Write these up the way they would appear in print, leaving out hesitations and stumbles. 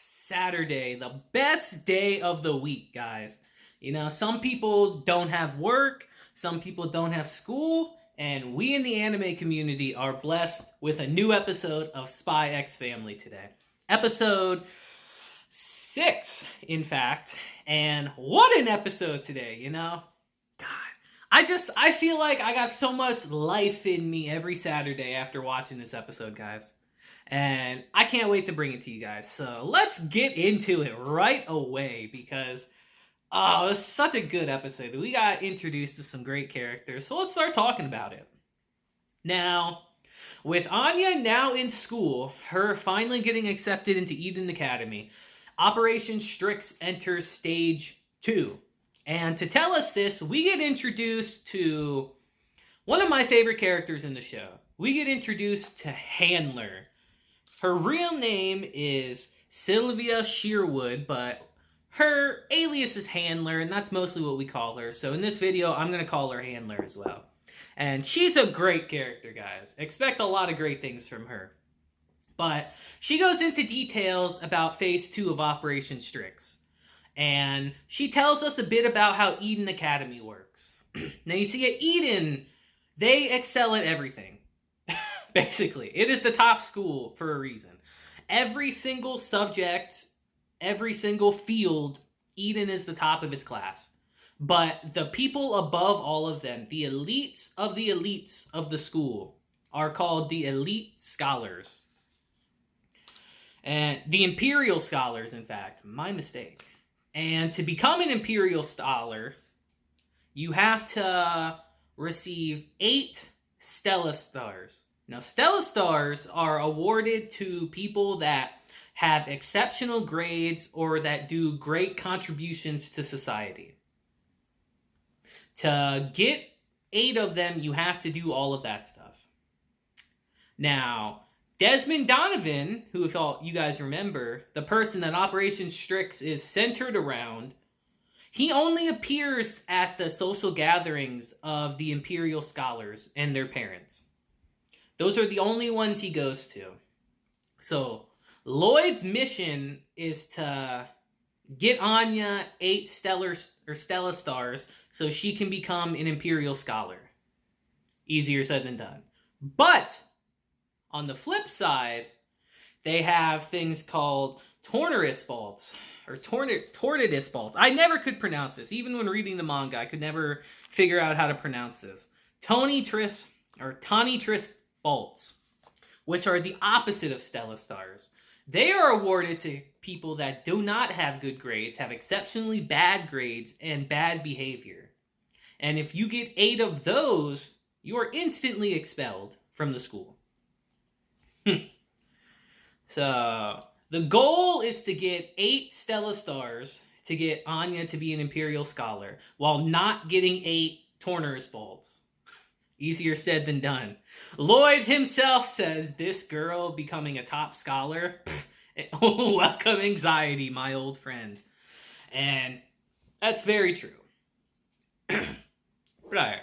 Saturday, the best day of the week, guys. You know, some people don't have work, some people don't have school, and we in the anime community are blessed with a new episode of Spy X Family today. Episode 6, in fact. And what an episode today, you know? God. I feel like I got so much life in me every Saturday after watching this episode, guys. And I can't wait to bring it to you guys. So let's get into it right away because it was such a good episode. We got introduced to some great characters. So let's start talking about it. Now, with Anya now in school, her finally getting accepted into Eden Academy, Operation Strix enters stage 2. And to tell us this, we get introduced to one of my favorite characters in the show. We get introduced to Handler. Her real name is Sylvia Shearwood, but her alias is Handler, and that's mostly what we call her. So in this video, I'm going to call her Handler as well. And she's a great character, guys. Expect a lot of great things from her. But she goes into details about Phase 2 of Operation Strix. And she tells us a bit about how Eden Academy works. Now, you see, at Eden, they excel at everything. Basically, it is the top school for a reason. Every single subject, every single field, Eden is the top of its class. But the people above all of them, the elites of the school, are called the elite scholars. And the imperial scholars, in fact. My mistake. And to become an imperial scholar, you have to receive 8 Stella Stars. Now, Stella Stars are awarded to people that have exceptional grades or that do great contributions to society. To get 8 of them, you have to do all of that stuff. Now, Desmond Donovan, who if all you guys remember, the person that Operation Strix is centered around, he only appears at the social gatherings of the Imperial Scholars and their parents. Those are the only ones he goes to. So, Lloyd's mission is to get Anya 8 Stella Stars so she can become an Imperial Scholar. Easier said than done. But, on the flip side, they have things called Tornadus Bolts. Or Tornadus Bolts. I never could pronounce this. Even when reading the manga, I could never figure out how to pronounce this. Tonitrus Bolts, which are the opposite of Stella Stars. They are awarded to people that do not have good grades, have exceptionally bad grades, and bad behavior. And if you get 8 of those, you are instantly expelled from the school. So, the goal is to get 8 Stella Stars to get Anya to be an Imperial Scholar, while not getting 8 Tornadus Bolts. Easier said than done. Lloyd himself says this girl becoming a top scholar, welcome anxiety, my old friend. And that's very true. Right.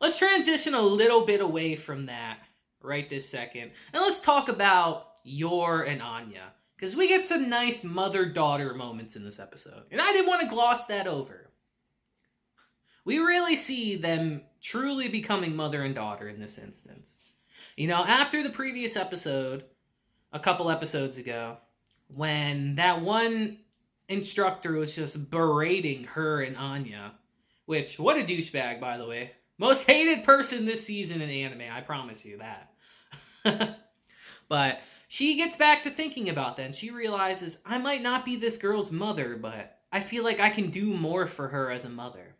Let's transition a little bit away from that right this second. And let's talk about Yor and Anya. Because we get some nice mother-daughter moments in this episode. And I didn't want to gloss that over. We really see them truly becoming mother and daughter in this instance. You know, after the previous episode, a couple episodes ago, when that one instructor was just berating her and Anya, which, what a douchebag, by the way. Most hated person this season in anime, I promise you that. But she gets back to thinking about that, and she realizes, I might not be this girl's mother, but I feel like I can do more for her as a mother.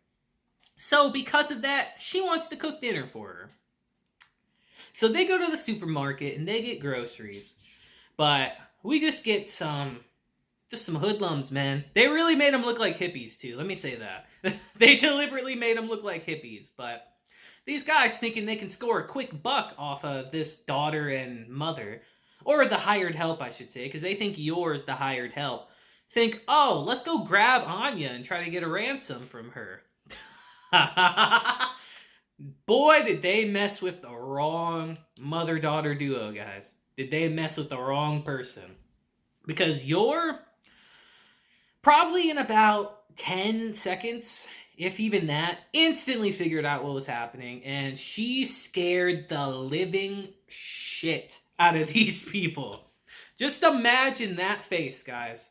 So, because of that, she wants to cook dinner for her. So they go to the supermarket and they get groceries. But we just get some hoodlums, man. They really made them look like hippies, too. Let me say that. They deliberately made them look like hippies. But these guys thinking they can score a quick buck off of this daughter and mother. Or the hired help, I should say. Because they think Yor's the hired help. Think, oh, let's go grab Anya and try to get a ransom from her. Boy, did they mess with the wrong mother-daughter duo, guys. Did they mess with the wrong person. Because you're probably in about 10 seconds, if even that, instantly figured out what was happening, and she scared the living shit out of these people. Just imagine that face, guys,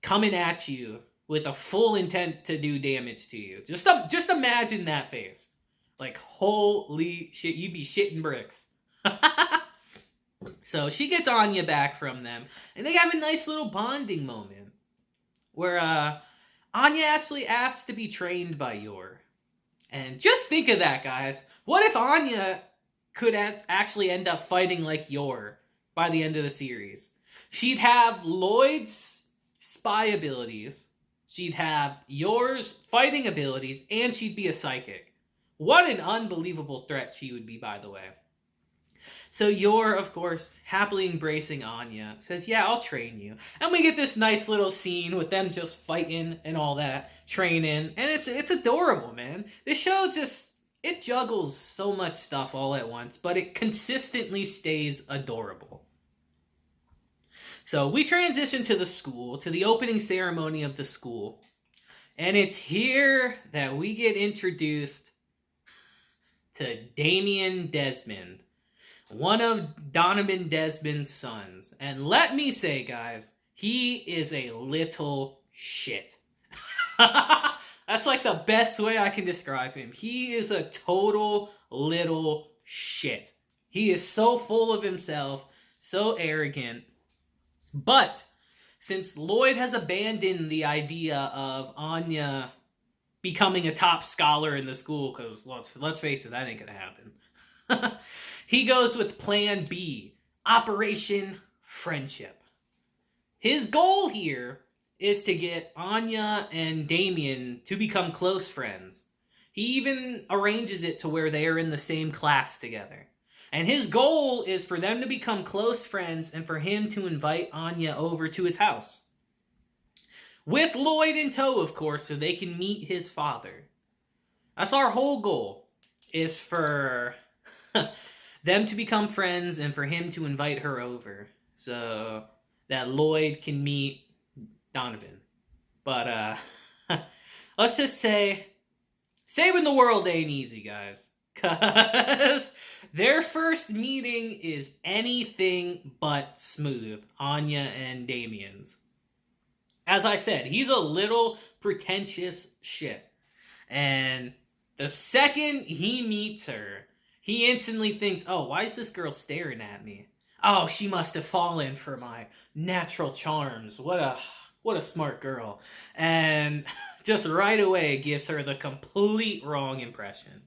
coming at you with a full intent to do damage to you. Just imagine that face. Like, holy shit, you'd be shitting bricks. So she gets Anya back from them, and they have a nice little bonding moment where Anya actually asks to be trained by Yor. And just think of that, guys. What if Anya could actually end up fighting like Yor by the end of the series? She'd have Lloyd's spy abilities, she'd have Yor's fighting abilities, and she'd be a psychic. What an unbelievable threat she would be, by the way. So Yor, of course, happily embracing Anya, says, yeah, I'll train you. And we get this nice little scene with them just fighting and all that, training. And it's adorable, man. This show just, it juggles so much stuff all at once, but it consistently stays adorable. So we transition to the school, to the opening ceremony of the school. And it's here that we get introduced to Damien Desmond, one of Donovan Desmond's sons. And let me say, guys, he is a little shit. That's like the best way I can describe him. He is a total little shit. He is so full of himself, so arrogant. But since Lloyd has abandoned the idea of Anya becoming a top scholar in the school, because let's face it, that ain't gonna happen. He goes with Plan B, Operation Friendship. His goal here is to get Anya and Damien to become close friends. He even arranges it to where they are in the same class together. And his goal is for them to become close friends and for him to invite Anya over to his house. With Lloyd in tow, of course, so they can meet his father. That's our whole goal, is for them to become friends and for him to invite her over so that Lloyd can meet Donovan. But let's just say, saving the world ain't easy, guys. Because their first meeting is anything but smooth, Anya and Damien's. As I said, he's a little pretentious shit. And the second he meets her, he instantly thinks, oh, why is this girl staring at me? Oh, she must have fallen for my natural charms. What a smart girl. And just right away gives her the complete wrong impression.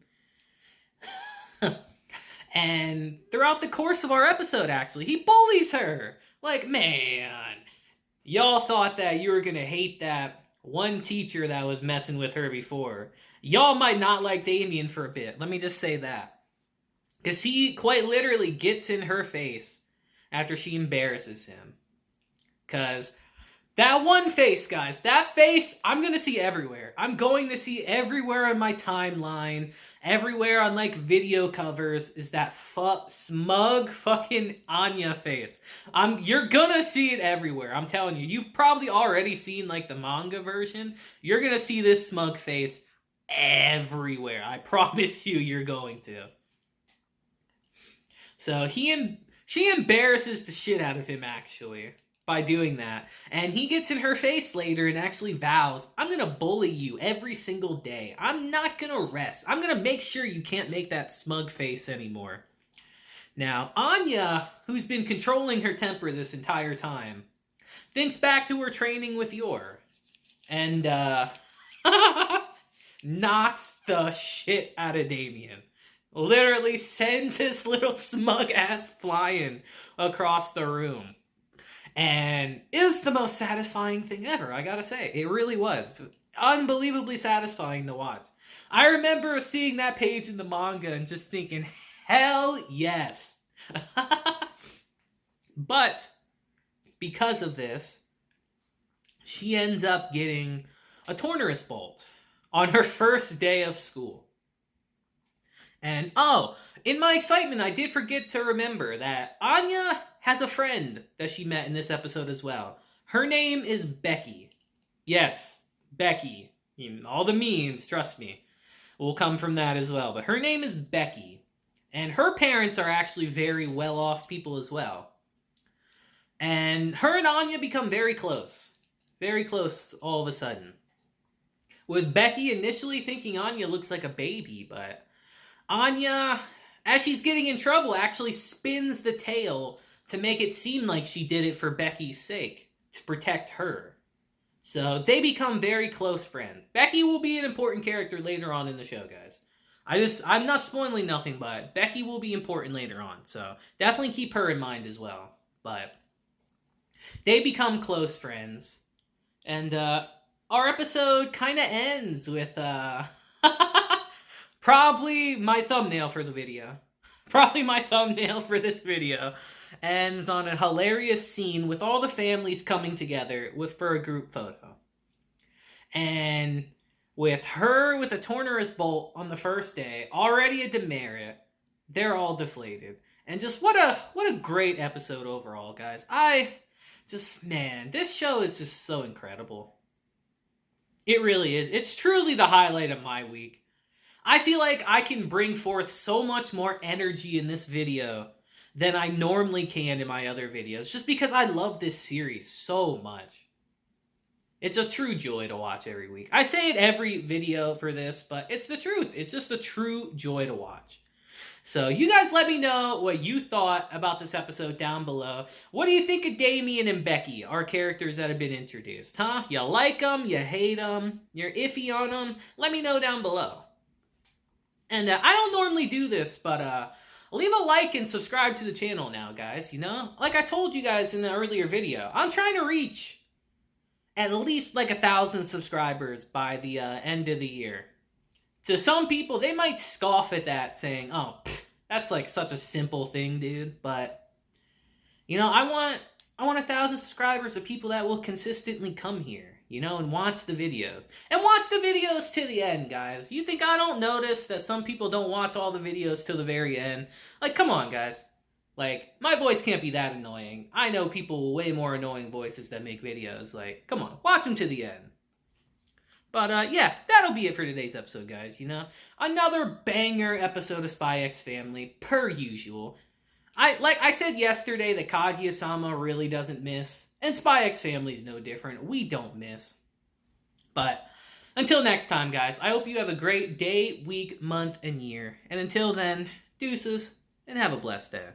And throughout the course of our episode, actually, he bullies her. Like, man, y'all thought that you were going to hate that one teacher that was messing with her before. Y'all might not like Damien for a bit. Let me just say that. Because he quite literally gets in her face after she embarrasses him. Because that one face, guys, that face, I'm going to see everywhere. I'm going to see everywhere on my timeline, everywhere on, like, video covers, is that smug fucking Anya face. You're going to see it everywhere. I'm telling you. You've probably already seen, like, the manga version. You're going to see this smug face everywhere. I promise you, you're going to. So she embarrasses the shit out of him, actually, by doing that. And he gets in her face later and actually vows, I'm going to bully you every single day. I'm not going to rest. I'm going to make sure you can't make that smug face anymore. Now, Anya, who's been controlling her temper this entire time, thinks back to her training with Yor. And, knocks the shit out of Damien. Literally sends his little smug ass flying across the room. And it was the most satisfying thing ever, I gotta say. It really was. Unbelievably satisfying to watch. I remember seeing that page in the manga and just thinking, hell yes. But because of this, she ends up getting a Tornerus bolt on her first day of school. And, in my excitement, I did forget to remember that Anya has a friend that she met in this episode as well. Her name is Becky. Yes, Becky. All the memes, trust me, will come from that as well. But her name is Becky. And her parents are actually very well-off people as well. And her and Anya become very close. Very close all of a sudden. With Becky initially thinking Anya looks like a baby, but Anya, as she's getting in trouble, actually spins the tale to make it seem like she did it for Becky's sake, to protect her. So they become very close friends. Becky will be an important character later on in the show, guys. I'm not spoiling nothing, but Becky will be important later on. So definitely keep her in mind as well. But they become close friends. And our episode kind of ends with probably my thumbnail for the video. Probably my thumbnail for this video. Ends on a hilarious scene with all the families coming together for a group photo. And with her with a torturous bolt on the first day, already a demerit, they're all deflated. And just what a great episode overall, guys. Man, this show is just so incredible. It really is. It's truly the highlight of my week. I feel like I can bring forth so much more energy in this video than I normally can in my other videos, just because I love this series so much. It's a true joy to watch every week. I say it every video for this, but it's the truth. It's just a true joy to watch. So you guys let me know what you thought about this episode down below. What do you think of Damien and Becky, our characters that have been introduced? Huh? You like them? You hate them? You're iffy on them? Let me know down below. And I don't normally do this, but leave a like and subscribe to the channel now, guys. You know? Like I told you guys in the earlier video, I'm trying to reach at least like 1,000 subscribers by the end of the year. To some people, they might scoff at that, saying, oh, that's like such a simple thing, dude. But, you know, I want 1,000 subscribers of people that will consistently come here, you know, and watch the videos. And watch the videos to the end, guys. You think I don't notice that some people don't watch all the videos till the very end? Like, come on, guys. Like, my voice can't be that annoying. I know people with way more annoying voices that make videos. Like, come on, watch them to the end. But, yeah, that'll be it for today's episode, guys, you know? Another banger episode of Spy X Family, per usual. Like I said yesterday that Kaguya-sama really doesn't miss, and Spy X Family's no different. We don't miss. But, until next time, guys, I hope you have a great day, week, month, and year. And until then, deuces, and have a blessed day.